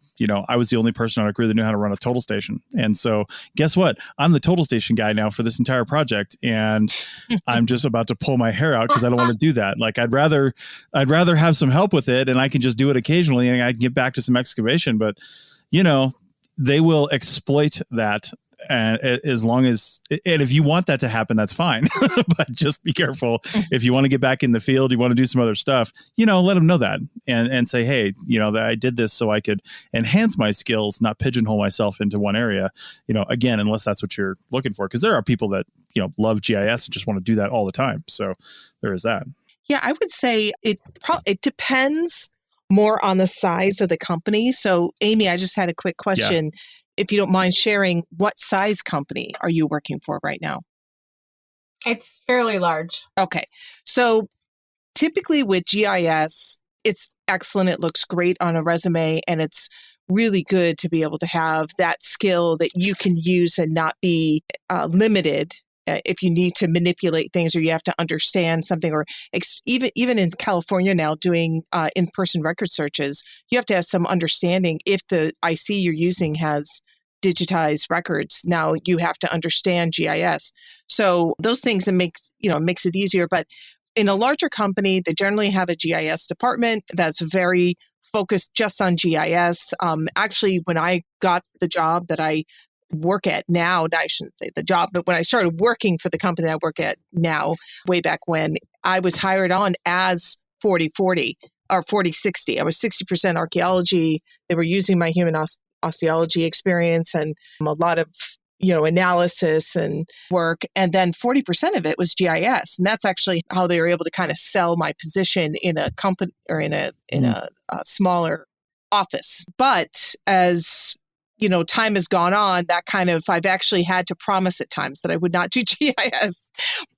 I was the only person on a crew that knew how to run a total station. And so guess what? I'm the total station guy now for this entire project. And I'm just about to pull my hair out because I don't want to do that. Like I'd rather have some help with it and I can just do it occasionally and I can get back to some excavation. But, they will exploit that. And as long as, and if you want that to happen, that's fine, but just be careful. If you want to get back in the field, you want to do some other stuff, let them know that and say, hey, that I did this so I could enhance my skills, not pigeonhole myself into one area, again, unless that's what you're looking for. Cause there are people that, love GIS and just want to do that all the time. So there is that. Yeah, I would say it depends more on the size of the company. So Amy, I just had a quick question. Yeah. If you don't mind sharing, what size company are you working for right now? It's fairly large. Okay. So typically with GIS, it's excellent. It looks great on a resume, and it's really good to be able to have that skill that you can use and not be limited if you need to manipulate things or you have to understand something, or even in California now doing in-person record searches, you have to have some understanding. If the IC you're using has digitized records, now you have to understand GIS. So those things, it makes it easier. But in a larger company, they generally have a GIS department that's very focused just on GIS. Actually, when I got the job that I work at now, I shouldn't say the job, but when I started working for the company I work at now, way back when, I was hired on as 40-40 or 40-60. I was 60% archaeology. They were using my human osteology experience and a lot of analysis and work. And then 40% of it was GIS. And that's actually how they were able to kind of sell my position in a company or in a smaller office. But as time has gone on, I've actually had to promise at times that I would not do GIS,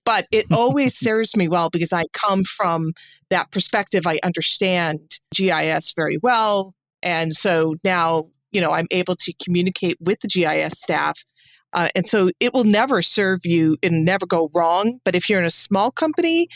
but it always serves me well because I come from that perspective. I understand GIS very well. And so now, I'm able to communicate with the GIS staff And so it will never serve you and never go wrong. But if you're in a small company,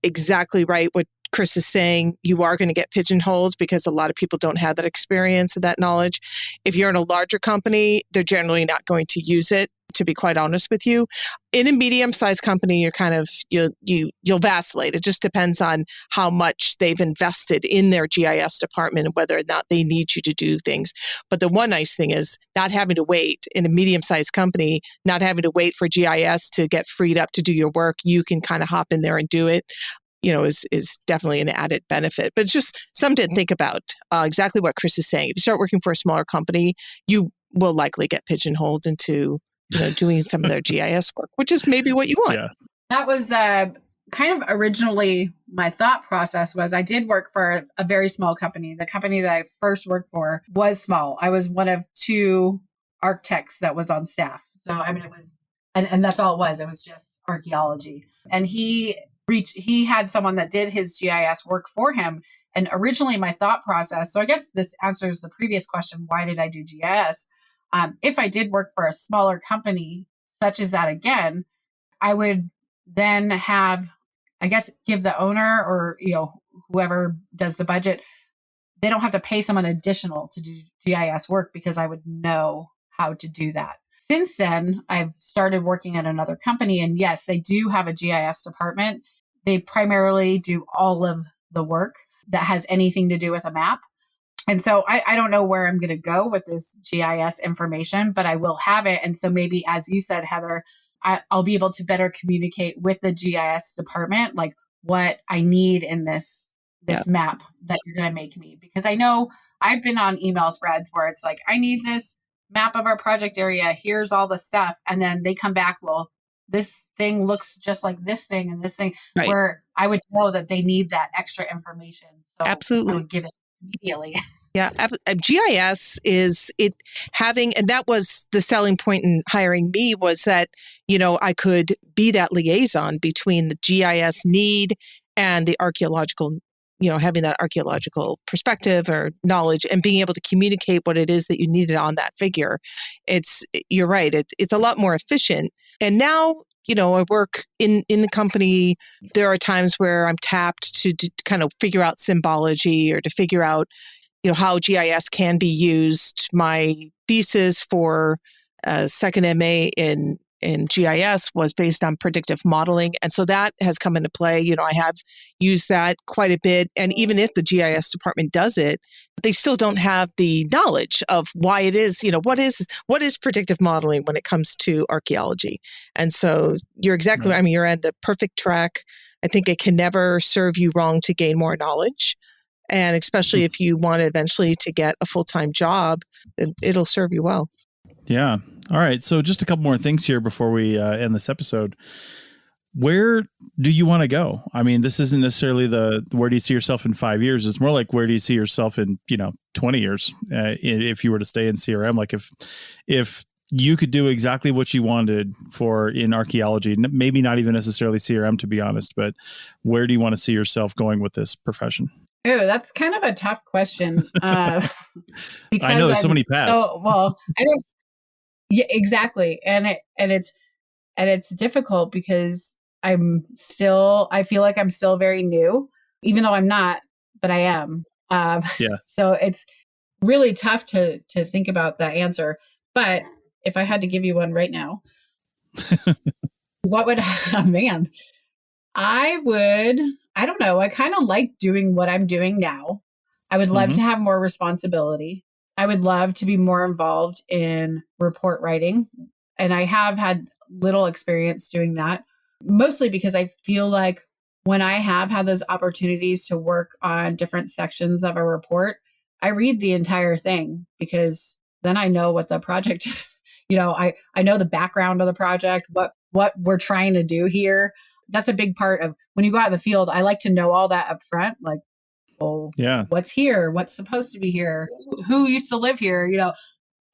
exactly right. What Chris is saying, you are going to get pigeonholed because a lot of people don't have that experience and that knowledge. If you're in a larger company, they're generally not going to use it, to be quite honest with you. In a medium-sized company, you're kind of, you'll vacillate. It just depends on how much they've invested in their GIS department and whether or not they need you to do things. But the one nice thing is not having to wait in a medium-sized company, not having to wait for GIS to get freed up to do your work. You can kind of hop in there and do it. Is definitely an added benefit. But it's just something to think about. Exactly what Chris is saying. If you start working for a smaller company, you will likely get pigeonholed into doing some of their GIS work, which is maybe what you want. Yeah. That was kind of originally my thought process was I did work for a very small company. The company that I first worked for was small. I was one of 2 architects that was on staff. So, I mean, it was, and that's all it was. It was just archaeology. And he had someone that did his GIS work for him. And originally my thought process, so I guess this answers the previous question, why did I do GIS? If I did work for a smaller company, such as that again, I would then have, I guess, give the owner or, whoever does the budget, they don't have to pay someone additional to do GIS work because I would know how to do that. Since then, I've started working at another company, and yes, they do have a GIS department. They primarily do all of the work that has anything to do with a map. And so I don't know where I'm going to go with this GIS information, but I will have it. And so maybe, as you said, Heather, I'll be able to better communicate with the GIS department, like what I need in this map that you're going to make me. Because I know I've been on email threads where it's like, I need this map of our project area. Here's all the stuff. And then they come back, well, this thing looks just like this thing and this thing, Right. Where I would know that they need that extra information. So Absolutely. I would give it immediately. Yeah, GIS is it having, and that was the selling point in hiring me, was that, I could be that liaison between the GIS need and the archaeological, having that archaeological perspective or knowledge and being able to communicate what it is that you needed on that figure. You're right. It's a lot more efficient. And now, I work in the company. There are times where I'm tapped to kind of figure out symbology or to figure out, how GIS can be used. My thesis for second MA in GIS was based on predictive modeling. And so that has come into play. I have used that quite a bit. And even if the GIS department does it, they still don't have the knowledge of why it is, what is predictive modeling when it comes to archaeology. And so you're exactly, Right. you're on the perfect track. I think it can never serve you wrong to gain more knowledge. And especially if you want eventually to get a full-time job, it'll serve you well. Yeah. All right. So just a couple more things here before we end this episode. Where do you want to go? I mean, this isn't necessarily where do you see yourself in 5 years? It's more like, where do you see yourself in, 20 years? If you were to stay in CRM, like if you could do exactly what you wanted in archaeology, maybe not even necessarily CRM, to be honest, but where do you want to see yourself going with this profession? Oh, that's kind of a tough question. Because I know there's so many paths. I don't. Yeah, exactly, and it's difficult because I feel like I'm still very new, even though I'm not, but I am. Yeah. So it's really tough to think about that answer. But if I had to give you one right now, what would? Oh, man. I don't know. I kind of like doing what I'm doing now. I would love to have more responsibility. I would love to be more involved in report writing. And I have had little experience doing that, mostly because I feel like when I have had those opportunities to work on different sections of a report, I read the entire thing because then I know what the project is. I know the background of the project, what we're trying to do here. That's a big part of when you go out in the field. I like to know all that up front, like, oh, yeah, what's here, what's supposed to be here, who used to live here.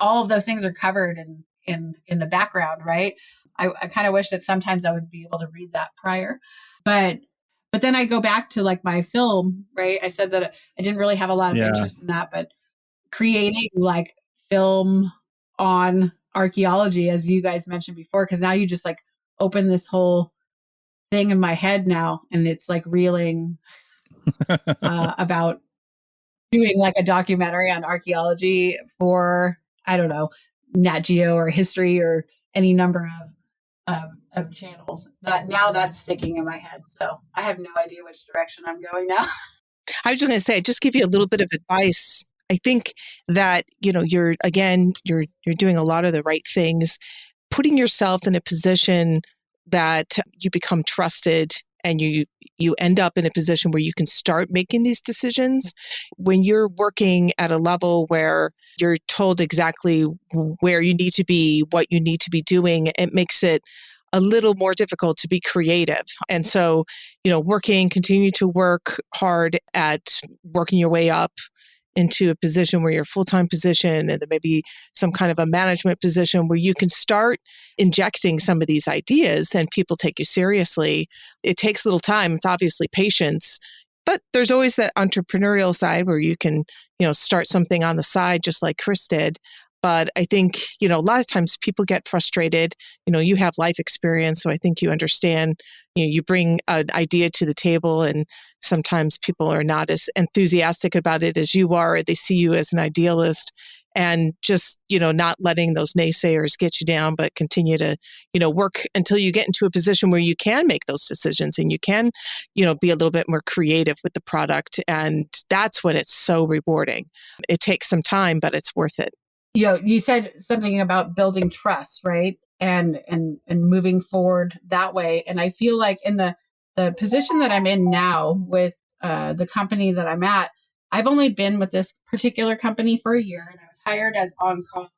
All of those things are covered in the background, right? I kind of wish that sometimes I would be able to read that prior, but then I go back to like my film, right? I said that I didn't really have a lot of interest in that, but creating like film on archaeology, as you guys mentioned before, because now you just like open this whole thing in my head now, and it's like reeling about doing like a documentary on archaeology for, I don't know, Nat Geo or History or any number of channels. That now that's sticking in my head. So I have no idea which direction I'm going now. I was just going to say, just give you a little bit of advice. I think that, you're doing a lot of the right things, putting yourself in a position that you become trusted and you end up in a position where you can start making these decisions. When you're working at a level where you're told exactly where you need to be, what you need to be doing, it makes it a little more difficult to be creative. And so, continue to work hard at working your way up into a position where you're a full-time position, and then maybe some kind of a management position where you can start injecting some of these ideas and people take you seriously. It takes a little time. It's obviously patience, but there's always that entrepreneurial side where you can, start something on the side, just like Chris did. But I think, a lot of times people get frustrated. You have life experience, so I think you understand, you bring an idea to the table, and sometimes people are not as enthusiastic about it as you are. They see you as an idealist, and just, not letting those naysayers get you down, but continue to, work until you get into a position where you can make those decisions and you can, be a little bit more creative with the product. And that's when it's so rewarding. It takes some time, but it's worth it. You said something about building trust, right? And moving forward that way. And I feel like in the position that I'm in now with the company that I'm at, I've only been with this particular company for a year, and I was hired as on-call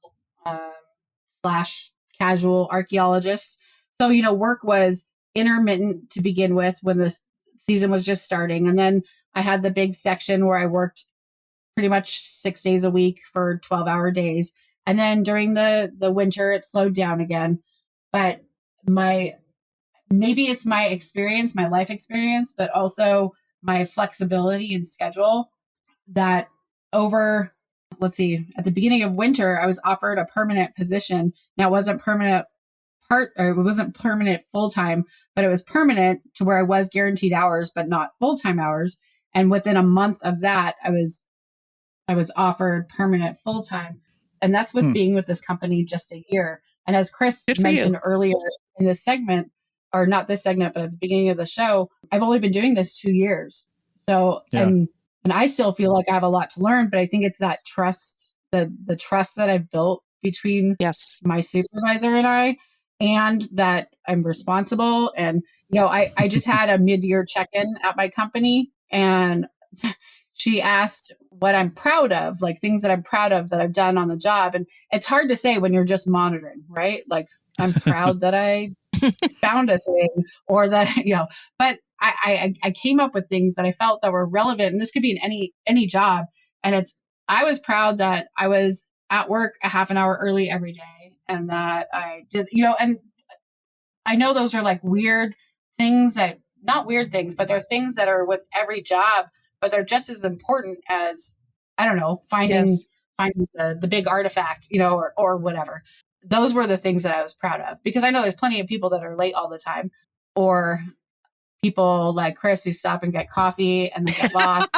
/ casual archaeologist. So, work was intermittent to begin with when this season was just starting. And then I had the big section where I worked pretty much 6 days a week for 12-hour days. And then during the winter, it slowed down again. But maybe it's my experience, my life experience, but also my flexibility and schedule that let's see, at the beginning of winter, I was offered a permanent position. Now, it wasn't permanent full-time, but it was permanent to where I was guaranteed hours, but not full-time hours. And within a month of that, I was offered permanent full-time. And that's with being with this company just a year. And as Chris mentioned earlier in this segment, or not this segment, but at the beginning of the show, I've only been doing this 2 years. So, and I still feel like I have a lot to learn, but I think it's that trust, the trust that I've built between my supervisor and I, and that I'm responsible. And, I just had a mid-year check-in at my company, and she asked what I'm proud of, like things that I'm proud of that I've done on the job. And it's hard to say when you're just monitoring, right? Like, I'm proud that I found a thing, or that, but I came up with things that I felt that were relevant. And this could be in any job. And I was proud that I was at work a half an hour early every day, and that I did, and I know those are like weird things that, not weird things, but they're things that are with every job, but they're just as important as, I don't know, finding the big artifact, or whatever. Those were the things that I was proud of, because I know there's plenty of people that are late all the time, or people like Chris who stop and get coffee and then get lost.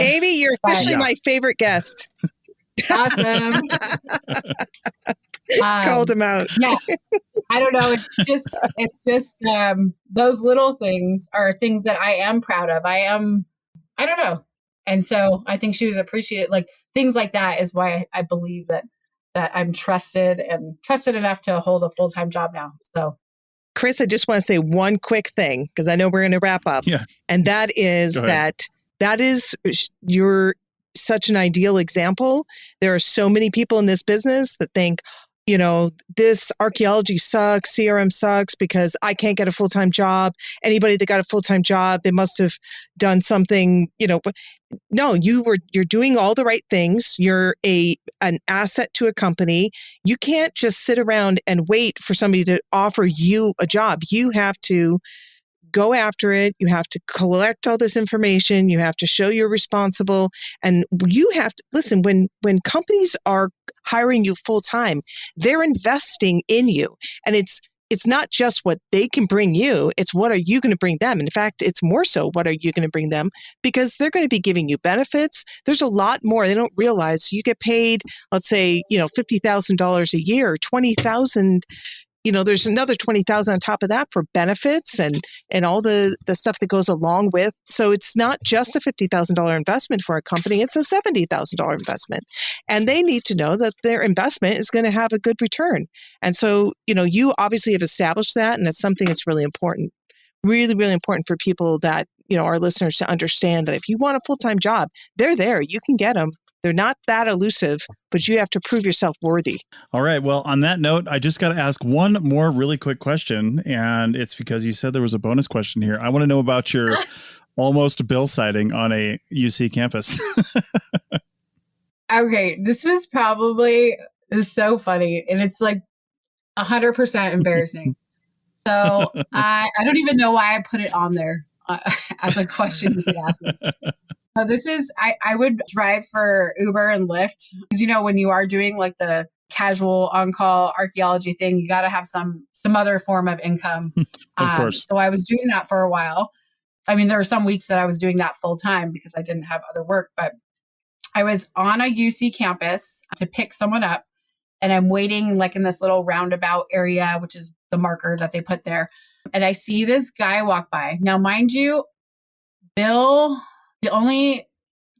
Amy, you're officially my favorite guest. Awesome. Called him out. Yeah. I don't know. It's just those little things are things that I am proud of. I don't know. And so I think she was appreciated. Like, things like that is why I believe that I'm trusted enough to hold a full-time job now. So, Chris, I just want to say one quick thing, because I know we're going to wrap up. Yeah. And that is you're such an ideal example. There are so many people in this business that think, this archaeology sucks, CRM sucks because I can't get a full-time job. Anybody that got a full-time job, they must have done something, No, you're doing all the right things. You're an asset to a company. You can't just sit around and wait for somebody to offer you a job. You have to go after it. You have to collect all this information. You have to show you're responsible. And you have to listen, when companies are hiring you full time, they're investing in you. And it's not just what they can bring you, it's what are you going to bring them. In fact, it's more so what are you going to bring them, because they're going to be giving you benefits. There's a lot more they don't realize. You get paid, let's say, $50,000 a year, 20,000. There's another 20,000 on top of that for benefits and all the stuff that goes along with. So it's not just a $50,000 investment for a company, it's a $70,000 investment. And they need to know that their investment is going to have a good return. And so, you obviously have established that, and that's something that's really important. Really, really important for people that, our listeners to understand that if you want a full-time job, they're there. You can get them. They're not that elusive, but you have to prove yourself worthy. All right. Well, on that note, I just got to ask one more really quick question. And it's because you said there was a bonus question here. I want to know about your almost bill sighting on a UC campus. Okay. This was probably so funny. And it's like 100% embarrassing. So I don't even know why I put it on there as a question you could ask me. So this is, I would drive for Uber and Lyft because, when you are doing like the casual on-call archaeology thing, you got to have some other form of income. Of course. So I was doing that for a while. I mean, there were some weeks that I was doing that full time because I didn't have other work, but I was on a UC campus to pick someone up, and I'm waiting like in this little roundabout area, which is the marker that they put there. And I see this guy walk by. Now, mind you, Bill, the only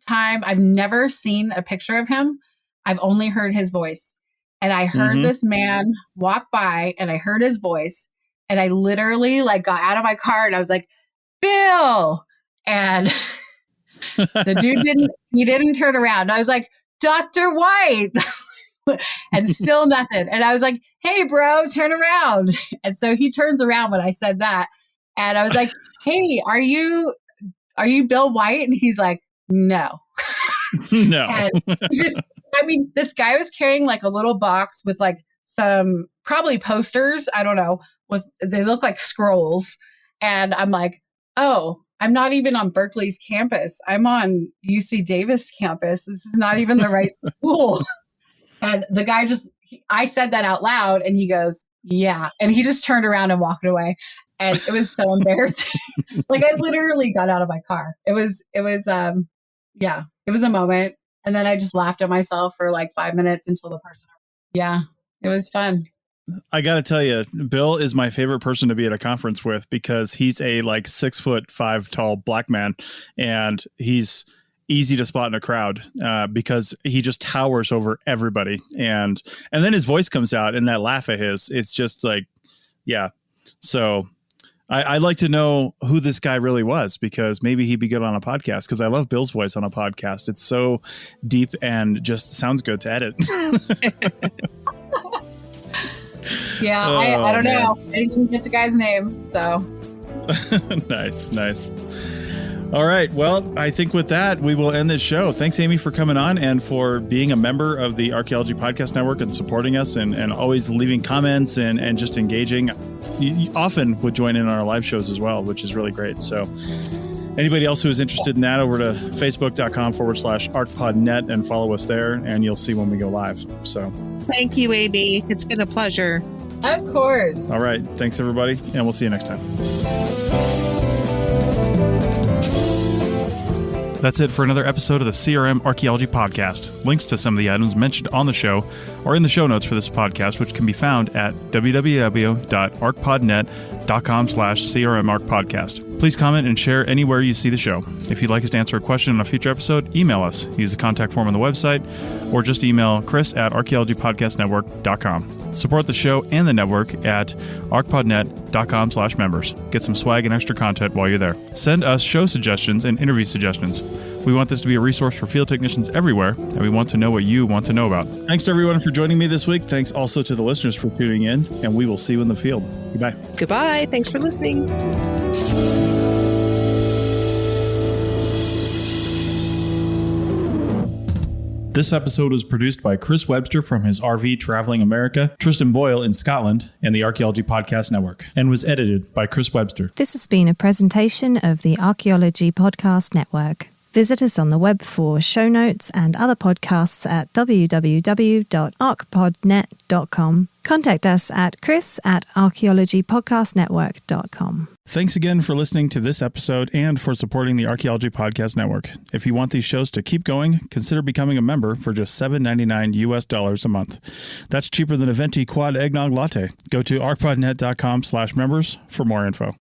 time I've never seen a picture of him, I've only heard his voice. And I heard this man walk by, and I heard his voice, and I literally like got out of my car and I was like, Bill. And the dude didn't turn around. I was like, Dr. White. And still nothing. And I was like, hey, bro, turn around. And so he turns around when I said that. And I was like, hey, are you Bill White? And he's like, no. No. And this guy was carrying like a little box with like some probably posters. I don't know. They look like scrolls. And I'm like, oh, I'm not even on Berkeley's campus. I'm on UC Davis campus. This is not even the right school. And the guy I said that out loud, and he goes, yeah. And he just turned around and walked away. And it was so embarrassing. Like I literally got out of my car. It was a moment. And then I just laughed at myself for like 5 minutes until the person, it was fun. I got to tell you, Bill is my favorite person to be at a conference with because he's a like 6'5" tall black man, and he's easy to spot in a crowd because he just towers over everybody. And then his voice comes out and that laugh of his, it's just like, yeah. So I'd like to know who this guy really was, because maybe he'd be good on a podcast, because I love Bill's voice on a podcast. It's so deep and just sounds good to edit. Yeah, I don't know. I didn't even get the guy's name, so. Nice. All right. Well, I think with that, we will end this show. Thanks, Amy, for coming on and for being a member of the Archaeology Podcast Network and supporting us and always leaving comments and just engaging. You often would join in on our live shows as well, which is really great. So anybody else who is interested in that, over to facebook.com/ArchPodNet and follow us there, and you'll see when we go live. So thank you, Amy. It's been a pleasure. Of course. All right. Thanks, everybody. And we'll see you next time. That's it for another episode of the CRM Archaeology Podcast. Links to some of the items mentioned on the show are in the show notes for this podcast, which can be found at www.archpodnet.com/CRMArchPodcast. Please comment and share anywhere you see the show. If you'd like us to answer a question on a future episode, email us. Use the contact form on the website, or just email chris@archaeologypodcastnetwork.com. Support the show and the network at archpodnet.com/members. Get some swag and extra content while you're there. Send us show suggestions and interview suggestions. We want this to be a resource for field technicians everywhere, and we want to know what you want to know about. Thanks to everyone for joining me this week. Thanks also to the listeners for tuning in, and we will see you in the field. Goodbye. Goodbye. Thanks for listening. This episode was produced by Chris Webster from his RV Traveling America, Tristan Boyle in Scotland, and the Archaeology Podcast Network, and was edited by Chris Webster. This has been a presentation of the Archaeology Podcast Network. Visit us on the web for show notes and other podcasts at www.archpodnet.com. Contact us at chris@archaeologypodcastnetwork.com. Thanks again for listening to this episode and for supporting the Archaeology Podcast Network. If you want these shows to keep going, consider becoming a member for just $7.99 US a month. That's cheaper than a venti quad eggnog latte. Go to archpodnet.com/members for more info.